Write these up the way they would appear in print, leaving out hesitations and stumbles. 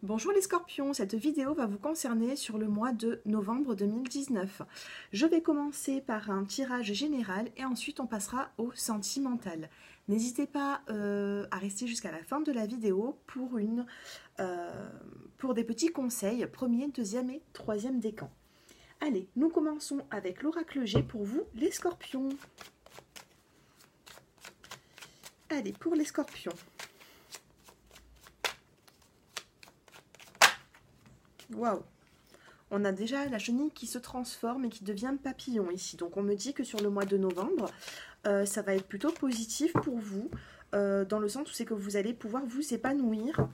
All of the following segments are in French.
Bonjour les scorpions, cette vidéo va vous concerner sur le mois de novembre 2019. Je vais commencer par un tirage général et ensuite on passera au sentimental. N'hésitez pas à rester jusqu'à la fin de la vidéo pour des petits conseils, premier, deuxième et troisième décan. Allez, nous commençons avec l'oracle G pour vous les scorpions. Allez, pour les scorpions. Waouh! On a déjà la chenille qui se transforme et qui devient papillon ici. Donc on me dit que sur le mois de novembre, ça va être plutôt positif pour vous, dans le sens où c'est que vous allez pouvoir vous épanouir.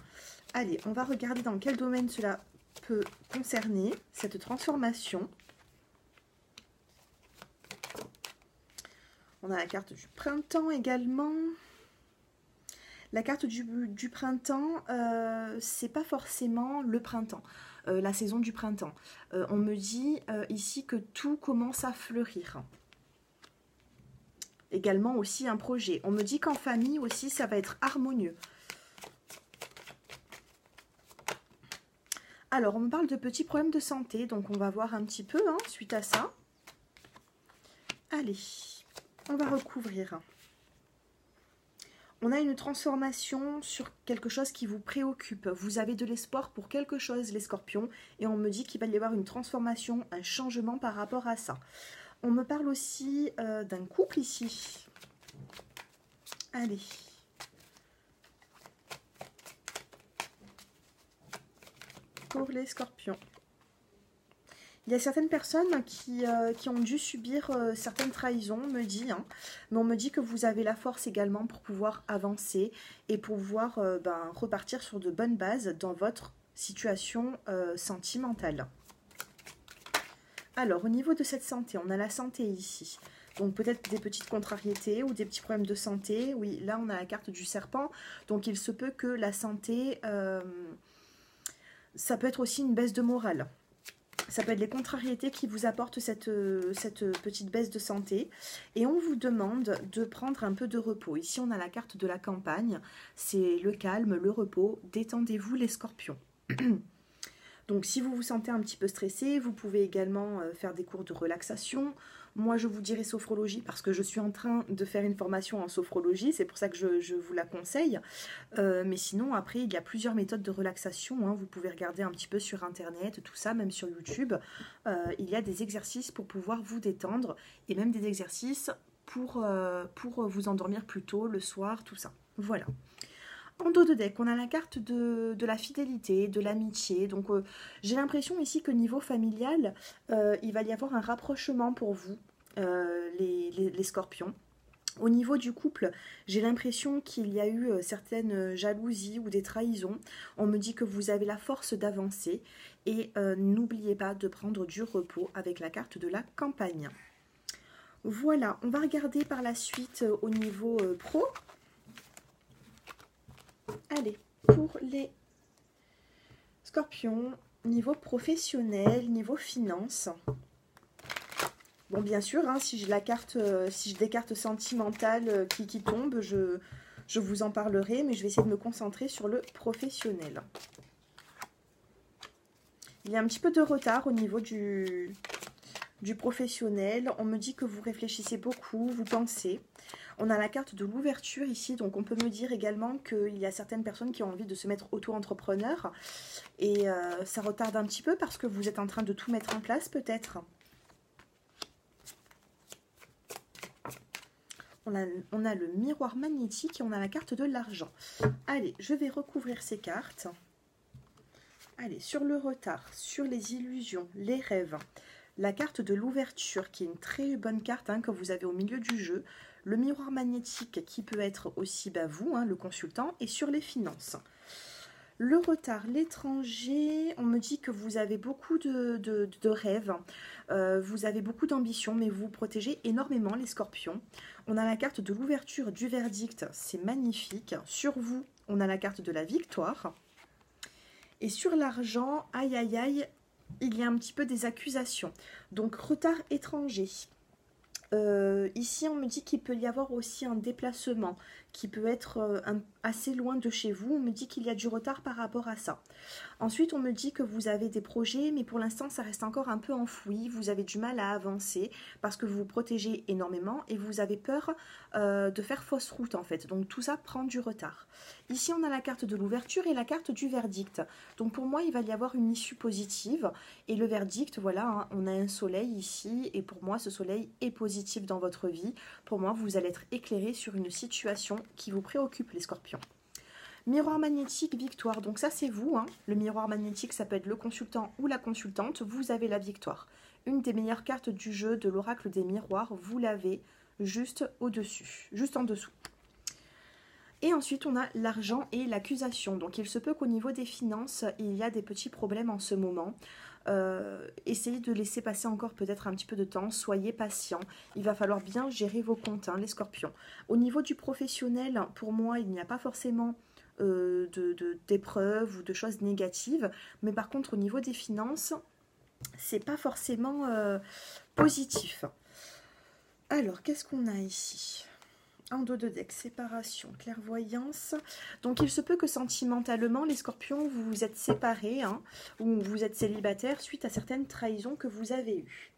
Allez, on va regarder dans quel domaine cela peut concerner, cette transformation. On a la carte du printemps également. La carte du printemps, c'est pas forcément le printemps, la saison du printemps. On me dit ici que tout commence à fleurir. Également aussi un projet. On me dit qu'en famille aussi, ça va être harmonieux. Alors, on me parle de petits problèmes de santé, donc on va voir un petit peu suite à ça. Allez, on va recouvrir. On a une transformation sur quelque chose qui vous préoccupe. Vous avez de l'espoir pour quelque chose, les scorpions. Et on me dit qu'il va y avoir une transformation, un changement par rapport à ça. On me parle aussi d'un couple ici. Allez. Pour les scorpions. Il y a certaines personnes qui ont dû subir certaines trahisons, on me dit, mais on me dit que vous avez la force également pour pouvoir avancer et pour pouvoir repartir sur de bonnes bases dans votre situation sentimentale. Alors, au niveau de cette santé, on a la santé ici. Donc peut-être des petites contrariétés ou des petits problèmes de santé. Oui, là on a la carte du serpent, donc il se peut que la santé, ça peut être aussi une baisse de morale. Ça peut être les contrariétés qui vous apportent cette petite baisse de santé. Et on vous demande de prendre un peu de repos. Ici, on a la carte de la campagne. C'est le calme, le repos. Détendez-vous les scorpions. Donc, si vous vous sentez un petit peu stressé, vous pouvez également faire des cours de relaxation. Moi, je vous dirais sophrologie parce que je suis en train de faire une formation en sophrologie. C'est pour ça que je vous la conseille. Mais sinon, après, il y a plusieurs méthodes de relaxation. Vous pouvez regarder un petit peu sur Internet, tout ça, même sur YouTube. Il y a des exercices pour pouvoir vous détendre et même des exercices pour vous endormir plus tôt, le soir, tout ça. Voilà. En dos de deck, on a la carte de la fidélité, de l'amitié. Donc, j'ai l'impression ici que niveau familial, il va y avoir un rapprochement pour vous, les scorpions. Au niveau du couple, j'ai l'impression qu'il y a eu certaines jalousies ou des trahisons. On me dit que vous avez la force d'avancer. Et n'oubliez pas de prendre du repos avec la carte de la campagne. Voilà, on va regarder par la suite au niveau pro. Allez, pour les scorpions, niveau professionnel, niveau finance. Bon, bien sûr, si j'ai des cartes sentimentales qui tombent, je vous en parlerai, mais je vais essayer de me concentrer sur le professionnel. Il y a un petit peu de retard au niveau du professionnel. On me dit que vous réfléchissez beaucoup, vous pensez. On a la carte de l'ouverture ici, donc on peut me dire également qu'il y a certaines personnes qui ont envie de se mettre auto-entrepreneur. Et ça retarde un petit peu parce que vous êtes en train de tout mettre en place peut-être. On a le miroir magnétique et on a la carte de l'argent. Allez, je vais recouvrir ces cartes. Allez, sur le retard, sur les illusions, les rêves. La carte de l'ouverture qui est une très bonne carte que vous avez au milieu du jeu. Le miroir magnétique qui peut être aussi vous, le consultant, et sur les finances. Le retard, l'étranger, on me dit que vous avez beaucoup de rêves, vous avez beaucoup d'ambition, mais vous vous protégez énormément les scorpions. On a la carte de l'ouverture du verdict, c'est magnifique. Sur vous, on a la carte de la victoire. Et sur l'argent, aïe aïe aïe, il y a un petit peu des accusations. Donc retard étranger. Ici, on me dit qu'il peut y avoir aussi un déplacement qui peut être assez loin de chez vous. On me dit qu'il y a du retard par rapport à ça. Ensuite, on me dit que vous avez des projets, mais pour l'instant, ça reste encore un peu enfoui. Vous avez du mal à avancer parce que vous vous protégez énormément et vous avez peur de faire fausse route en fait. Donc tout ça prend du retard. Ici, on a la carte de l'ouverture et la carte du verdict. Donc pour moi, il va y avoir une issue positive. Et le verdict, voilà, hein, on a un soleil ici. Et pour moi, ce soleil est positif dans votre vie. Pour moi, vous allez être éclairé sur une situation qui vous préoccupe, les scorpions. Miroir magnétique, victoire. Donc ça, c'est vous. Hein. Le miroir magnétique, ça peut être le consultant ou la consultante. Vous avez la victoire. Une des meilleures cartes du jeu de l'oracle des miroirs. Vous l'avez juste au-dessus, juste en dessous. Et ensuite, on a l'argent et l'accusation. Donc, il se peut qu'au niveau des finances, il y a des petits problèmes en ce moment. Essayez de laisser passer encore peut-être un petit peu de temps. Soyez patient. Il va falloir bien gérer vos comptes, hein, les scorpions. Au niveau du professionnel, pour moi, il n'y a pas forcément d'épreuves ou de choses négatives. Mais par contre, au niveau des finances, c'est pas forcément positif. Alors, qu'est-ce qu'on a ici ? Un dos de deck, séparation, clairvoyance. Donc, il se peut que sentimentalement, les scorpions, vous vous êtes séparés, hein, ou vous êtes célibataire suite à certaines trahisons que vous avez eues.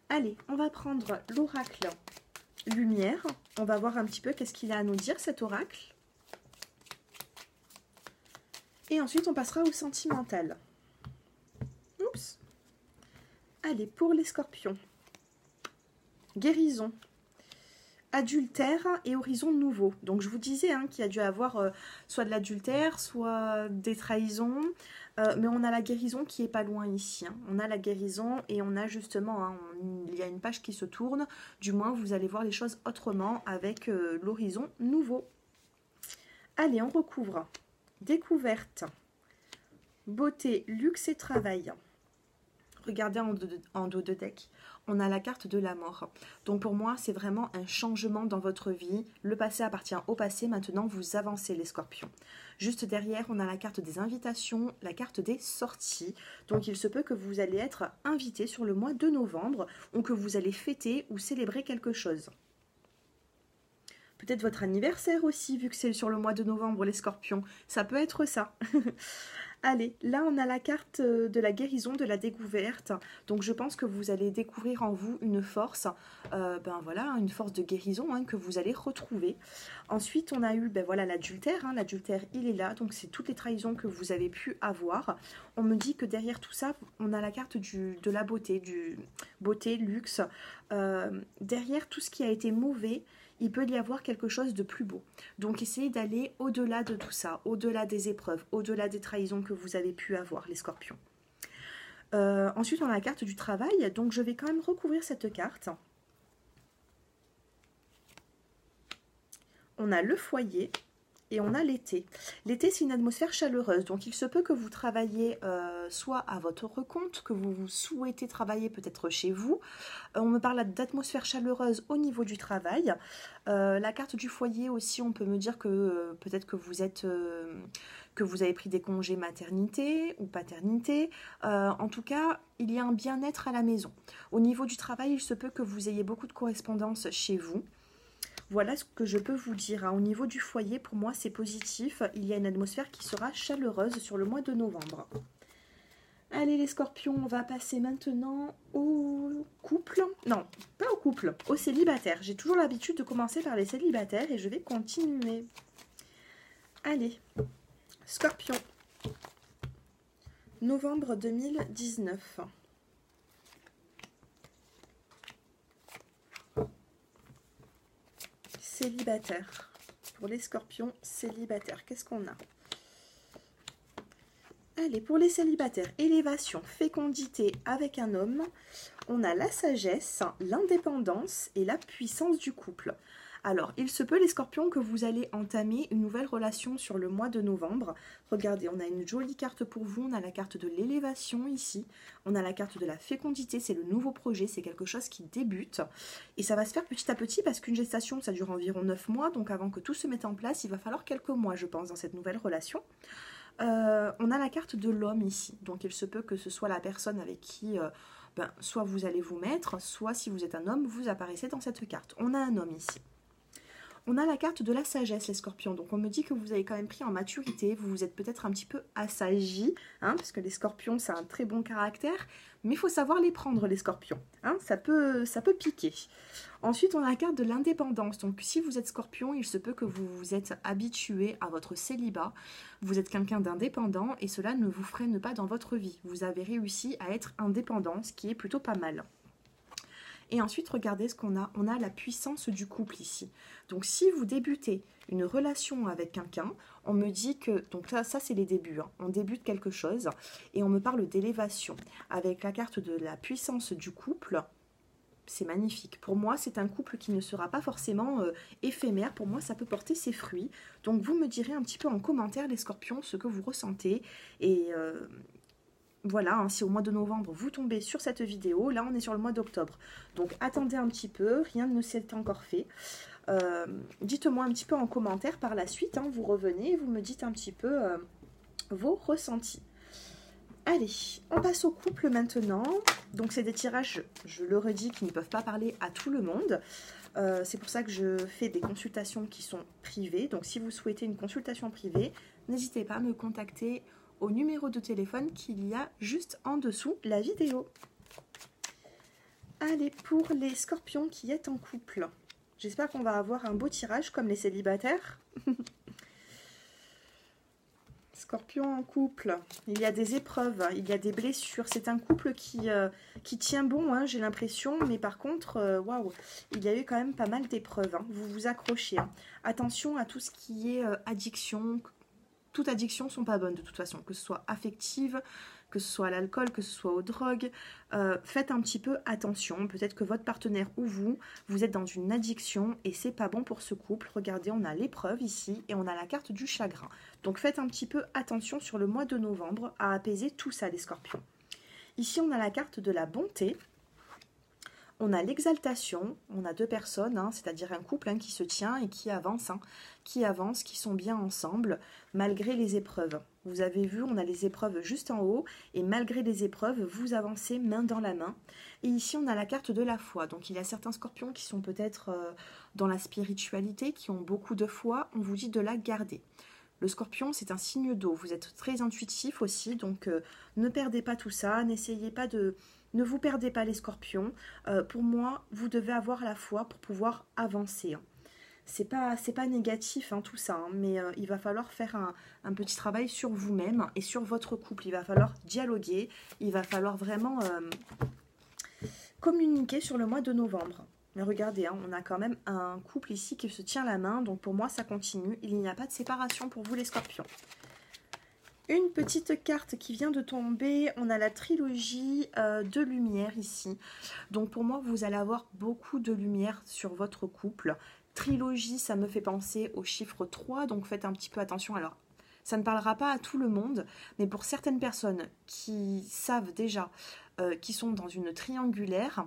Allez, on va prendre l'oracle lumière. On va voir un petit peu qu'est-ce qu'il a à nous dire, cet oracle. Et ensuite, on passera au sentimental. Oups. Allez, pour les scorpions. Guérison. Adultère et horizon nouveau. Donc je vous disais hein, qu'il y a dû avoir soit de l'adultère, soit des trahisons, mais on a la guérison qui est pas loin ici. Hein. On a la guérison et on a justement, hein, il y a une page qui se tourne, du moins vous allez voir les choses autrement avec l'horizon nouveau. Allez, on recouvre. Découverte, beauté, luxe et travail. Regardez en dos de deck, on a la carte de la mort. Donc pour moi, c'est vraiment un changement dans votre vie. Le passé appartient au passé, maintenant vous avancez les scorpions. Juste derrière, on a la carte des invitations, la carte des sorties. Donc il se peut que vous allez être invité sur le mois de novembre ou que vous allez fêter ou célébrer quelque chose. Peut-être votre anniversaire aussi, vu que c'est sur le mois de novembre, les scorpions. Ça peut être ça. Allez, là on a la carte de la guérison, de la découverte. Donc je pense que vous allez découvrir en vous une force, voilà, une force de guérison hein, que vous allez retrouver. Ensuite on a eu voilà, l'adultère. Hein. L'adultère il est là, donc c'est toutes les trahisons que vous avez pu avoir. On me dit que derrière tout ça, on a la carte de la beauté, du beauté, luxe. Derrière tout ce qui a été mauvais, il peut y avoir quelque chose de plus beau. Donc essayez d'aller au-delà de tout ça, au-delà des épreuves, au-delà des trahisons que vous avez pu avoir, les scorpions. Ensuite, on a la carte du travail. Donc je vais quand même recouvrir cette carte. On a le foyer et on a l'été. L'été, c'est une atmosphère chaleureuse. Donc il se peut que vous travaillez soit à votre compte, que vous souhaitez travailler peut-être chez vous. On me parle d'atmosphère chaleureuse au niveau du travail. La carte du foyer aussi, on peut me dire que peut-être que vous avez pris des congés maternité ou paternité. En tout cas, il y a un bien-être à la maison. Au niveau du travail, il se peut que vous ayez beaucoup de correspondance chez vous. Voilà ce que je peux vous dire. Hein. Au niveau du foyer, pour moi, c'est positif. Il y a une atmosphère qui sera chaleureuse sur le mois de novembre. Allez les scorpions, on va passer maintenant au couple. Non, pas au couple, au célibataire. J'ai toujours l'habitude de commencer par les célibataires et je vais continuer. Allez, scorpion. Novembre 2019. Célibataire. Pour les scorpions célibataires, qu'est-ce qu'on a? Allez, pour les célibataires, élévation, fécondité avec un homme. On a la sagesse, l'indépendance et la puissance du couple. Alors, il se peut, les scorpions, que vous allez entamer une nouvelle relation sur le mois de novembre. Regardez, on a une jolie carte pour vous. On a la carte de l'élévation ici. On a la carte de la fécondité. C'est le nouveau projet. C'est quelque chose qui débute. Et ça va se faire petit à petit parce qu'une gestation, ça dure environ 9 mois. Donc, avant que tout se mette en place, il va falloir quelques mois, je pense, dans cette nouvelle relation. On a la carte de l'homme ici. Donc, il se peut que ce soit la personne avec qui... soit vous allez vous mettre, soit si vous êtes un homme, vous apparaissez dans cette carte. On a un homme ici. On a la carte de la sagesse, les scorpions. Donc, on me dit que vous avez quand même pris en maturité. Vous vous êtes peut-être un petit peu assagi, hein, parce que les scorpions, c'est un très bon caractère. Mais il faut savoir les prendre, les scorpions. Hein, ça peut piquer. Ensuite, on a la carte de l'indépendance. Donc, si vous êtes scorpion, il se peut que vous vous êtes habitué à votre célibat. Vous êtes quelqu'un d'indépendant et cela ne vous freine pas dans votre vie. Vous avez réussi à être indépendant, ce qui est plutôt pas mal. Et ensuite, regardez ce qu'on a. On a la puissance du couple ici. Donc, si vous débutez une relation avec quelqu'un, on me dit que... Donc, ça c'est les débuts. Hein. On débute quelque chose et on me parle d'élévation. Avec la carte de la puissance du couple, c'est magnifique. Pour moi, c'est un couple qui ne sera pas forcément éphémère. Pour moi, ça peut porter ses fruits. Donc, vous me direz un petit peu en commentaire, les scorpions, ce que vous ressentez. Et... voilà, hein, si au mois de novembre, vous tombez sur cette vidéo, là, on est sur le mois d'octobre. Donc, attendez un petit peu, rien ne s'est encore fait. Dites-moi un petit peu en commentaire par la suite, hein, vous revenez, vous me dites un petit peu vos ressentis. Allez, on passe au couple maintenant. Donc, c'est des tirages, je le redis, qui ne peuvent pas parler à tout le monde. C'est pour ça que je fais des consultations qui sont privées. Donc, si vous souhaitez une consultation privée, n'hésitez pas à me contacter au numéro de téléphone qu'il y a juste en dessous la vidéo. Allez, pour les scorpions qui est en couple, j'espère qu'on va avoir un beau tirage comme les célibataires. Scorpion en couple, il y a des épreuves, il y a des blessures. C'est un couple qui tient bon, hein, j'ai l'impression, mais par contre, waouh, il y a eu quand même pas mal d'épreuves. Hein. Vous vous accrochez. Hein. Attention à tout ce qui est addiction. Toutes addictions sont pas bonnes de toute façon, que ce soit affective, que ce soit à l'alcool, que ce soit aux drogues. Faites un petit peu attention. Peut-être que votre partenaire ou vous êtes dans une addiction et c'est pas bon pour ce couple. Regardez, on a l'épreuve ici et on a la carte du chagrin. Donc faites un petit peu attention sur le mois de novembre à apaiser tout ça, les scorpions. Ici, on a la carte de la bonté. On a l'exaltation, on a deux personnes, hein, c'est-à-dire un couple hein, qui se tient et qui avance, qui sont bien ensemble, malgré les épreuves. Vous avez vu, on a les épreuves juste en haut, et malgré les épreuves, vous avancez main dans la main. Et ici, on a la carte de la foi. Donc, il y a certains scorpions qui sont peut-être dans la spiritualité, qui ont beaucoup de foi, on vous dit de la garder. Le scorpion, c'est un signe d'eau, vous êtes très intuitif aussi, donc ne perdez pas tout ça, n'essayez pas de... Ne vous perdez pas les scorpions. Pour moi, vous devez avoir la foi pour pouvoir avancer. Hein. C'est pas négatif hein, tout ça, hein, mais il va falloir faire un petit travail sur vous-même et sur votre couple. Il va falloir dialoguer, il va falloir vraiment communiquer sur le mois de novembre. Mais regardez, hein, on a quand même un couple ici qui se tient la main, donc pour moi ça continue. Il n'y a pas de séparation pour vous les scorpions. Une petite carte qui vient de tomber, on a la trilogie de lumière ici. Donc pour moi, vous allez avoir beaucoup de lumière sur votre couple. Trilogie, ça me fait penser au chiffre 3, donc faites un petit peu attention. Alors, ça ne parlera pas à tout le monde, mais pour certaines personnes qui savent déjà qui sont dans une triangulaire,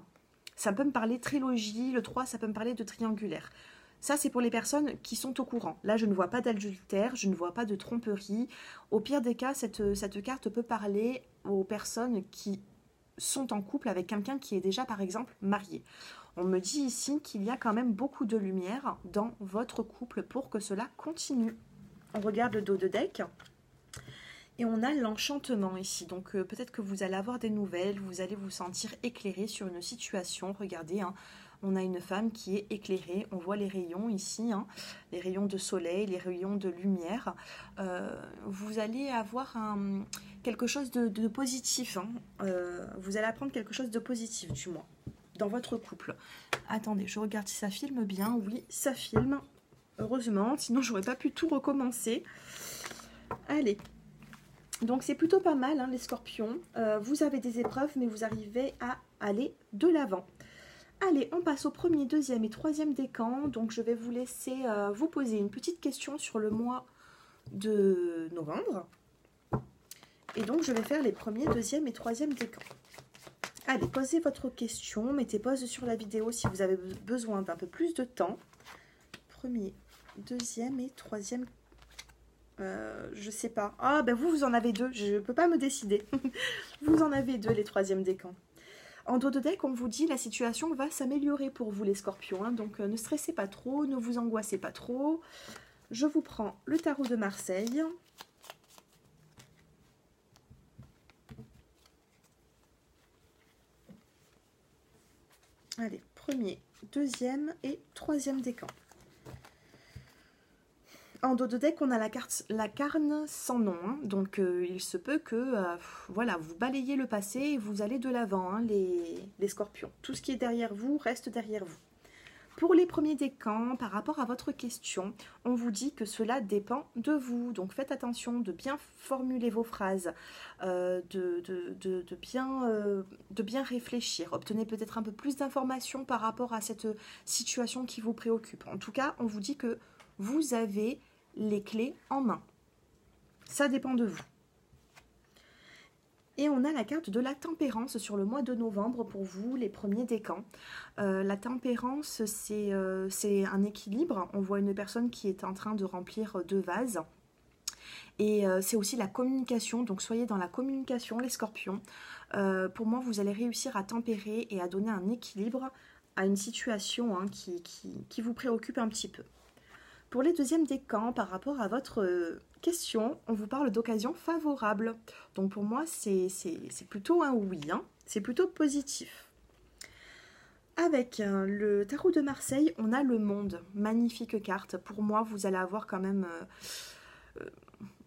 ça peut me parler trilogie, le 3, ça peut me parler de triangulaire. Ça, c'est pour les personnes qui sont au courant. Là, je ne vois pas d'adultère, je ne vois pas de tromperie. Au pire des cas, cette carte peut parler aux personnes qui sont en couple avec quelqu'un qui est déjà, par exemple, marié. On me dit ici qu'il y a quand même beaucoup de lumière dans votre couple pour que cela continue. On regarde le dos de deck. Et on a l'enchantement ici. Donc, peut-être que vous allez avoir des nouvelles, vous allez vous sentir éclairé sur une situation. Regardez, hein. On a une femme qui est éclairée, on voit les rayons ici, hein, les rayons de soleil, les rayons de lumière. Vous allez avoir quelque chose de positif, hein. Vous allez apprendre quelque chose de positif du moins, dans votre couple. Attendez, je regarde si ça filme bien. Oui, ça filme, heureusement, sinon j'aurais pas pu tout recommencer. Allez, donc c'est plutôt pas mal, hein, les scorpions. Vous avez des épreuves, mais vous arrivez à aller de l'avant. Allez, on passe au premier, deuxième et troisième décan. Donc, je vais vous laisser vous poser une petite question sur le mois de novembre. Et donc, je vais faire les premiers, deuxième et troisième décans. Allez, posez votre question. Mettez pause sur la vidéo si vous avez besoin d'un peu plus de temps. Premier, deuxième et troisième. Je sais pas. Ah, ben vous en avez deux. Je ne peux pas me décider. Vous en avez deux, les troisièmes décans. En dos de deck, on vous dit la situation va s'améliorer pour vous les scorpions. Hein, donc ne stressez pas trop, ne vous angoissez pas trop. Je vous prends le tarot de Marseille. Allez, premier, deuxième et troisième décan. En dos de deck, on a la carne sans nom. Hein. Donc, il se peut que voilà, vous balayez le passé et vous allez de l'avant, hein, les scorpions. Tout ce qui est derrière vous reste derrière vous. Pour les premiers décans, par rapport à votre question, on vous dit que cela dépend de vous. Donc, faites attention de bien formuler vos phrases, de bien réfléchir. Obtenez peut-être un peu plus d'informations par rapport à cette situation qui vous préoccupe. En tout cas, on vous dit que vous avez les clés en main. Ça dépend de vous. Et on a la carte de la tempérance sur le mois de novembre pour vous, les premiers décans. La tempérance, c'est un équilibre. On voit une personne qui est en train de remplir 2 vases. Et c'est aussi la communication. Donc soyez dans la communication, les scorpions. Pour moi, vous allez réussir à tempérer et à donner un équilibre à une situation, hein, qui vous préoccupe un petit peu. Pour les deuxièmes décans, par rapport à votre question, on vous parle d'occasion favorable. Donc pour moi, c'est plutôt un oui, hein. C'est plutôt positif. Avec le tarot de Marseille, on a le monde. Magnifique carte. Pour moi, vous allez avoir quand même...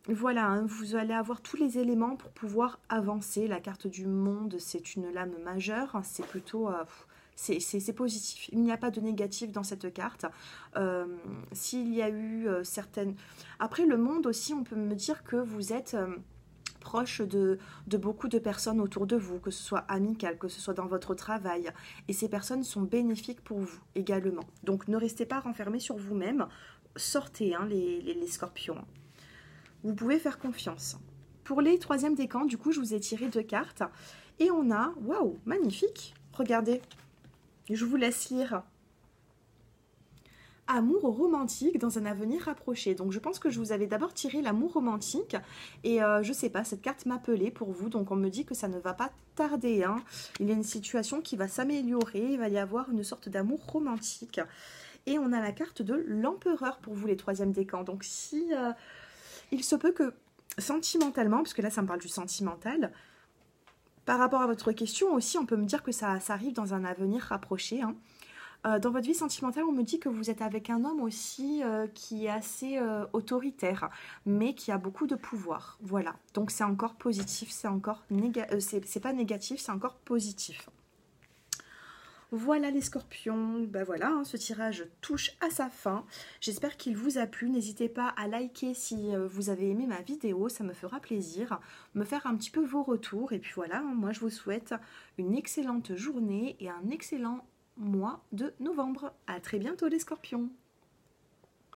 voilà, hein, vous allez avoir tous les éléments pour pouvoir avancer. La carte du monde, c'est une lame majeure. C'est plutôt... c'est positif. Il n'y a pas de négatif dans cette carte. S'il y a eu certaines... Après, le monde aussi, on peut me dire que vous êtes proche de beaucoup de personnes autour de vous, que ce soit amical, que ce soit dans votre travail. Et ces personnes sont bénéfiques pour vous également. Donc, ne restez pas renfermés sur vous-même. Sortez, hein, les scorpions. Vous pouvez faire confiance. Pour les troisièmes décans, du coup, je vous ai tiré 2 cartes. Et on a... Waouh, magnifique. Regardez. Je vous laisse lire. Amour romantique dans un avenir rapproché. Donc je pense que je vous avais d'abord tiré l'amour romantique. Et je sais pas, cette carte m'appelait pour vous. Donc on me dit que ça ne va pas tarder. Hein. Il y a une situation qui va s'améliorer. Il va y avoir une sorte d'amour romantique. Et on a la carte de l'empereur pour vous, les troisièmes décans. Donc si il se peut que sentimentalement, parce que là ça me parle du sentimental, par rapport à votre question aussi, on peut me dire que ça arrive dans un avenir rapproché. Hein. Dans votre vie sentimentale, on me dit que vous êtes avec un homme aussi qui est assez autoritaire, mais qui a beaucoup de pouvoir. Voilà, donc c'est encore positif, c'est encore c'est pas négatif, c'est encore positif. Voilà les scorpions, ben voilà, hein, ce tirage touche à sa fin. J'espère qu'il vous a plu. N'hésitez pas à liker si vous avez aimé ma vidéo, ça me fera plaisir. Me faire un petit peu vos retours. Et puis voilà, hein, moi je vous souhaite une excellente journée et un excellent mois de novembre. À très bientôt les scorpions.